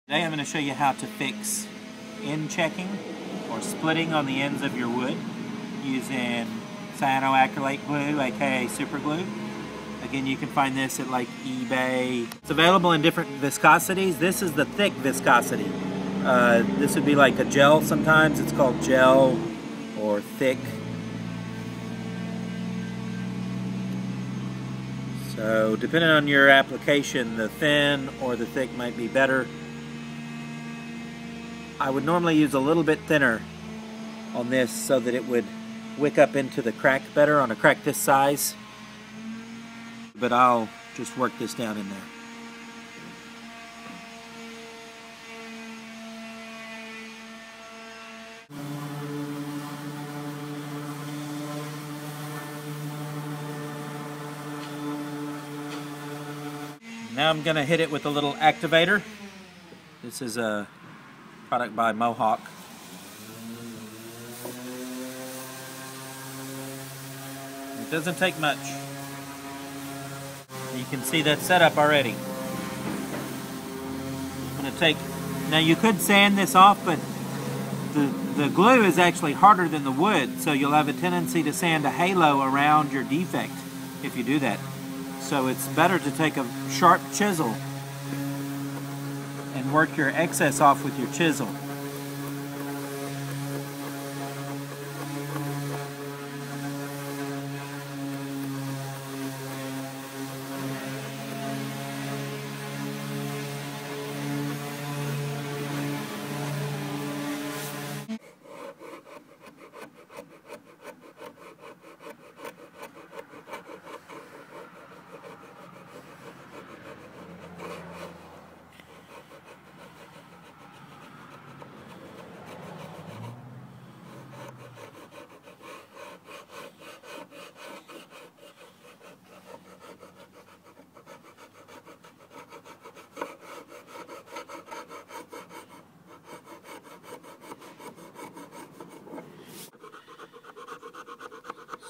Today I'm going to show you how to fix end checking or splitting on the ends of your wood using cyanoacrylate glue, aka super glue. Again, you can find this at like eBay. It's available in different viscosities. This is the thick viscosity. This would be like a gel sometimes. It's called gel or thick. So depending on your application, the thin or the thick might be better. I would normally use a little bit thinner on this so that it would wick up into the crack better on a crack this size. But I'll just work this down in there. Now I'm going to hit it with a little activator. This is a product by Mohawk. It doesn't take much. You can see that setup already. I'm going to take, now you could sand this off, but the glue is actually harder than the wood, so you'll have a tendency to sand a halo around your defect if you do that. So it's better to take a sharp chisel and work your excess off with your chisel.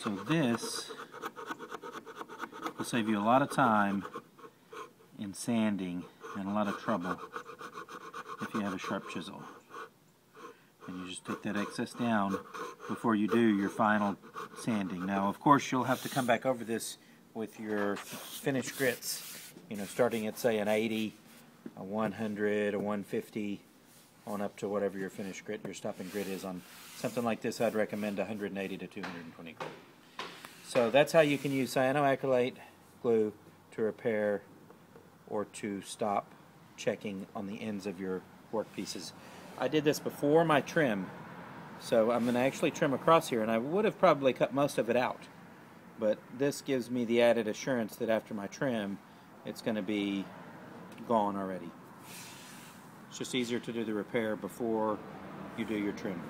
So this will save you a lot of time in sanding and a lot of trouble if you have a sharp chisel. And you just take that excess down before you do your final sanding. Now, of course, you'll have to come back over this with your finished grits, you know, starting at say an 80, a 100, a 150, on up to whatever your finished grit, your stopping grit is. On something like this, I'd recommend 180 to 220 grit. So that's how you can use cyanoacrylate glue to repair or to stop checking on the ends of your workpieces. I did this before my trim, so I'm going to actually trim across here, and I would have probably cut most of it out. But this gives me the added assurance that after my trim, it's going to be gone already. It's just easier to do the repair before you do your trim.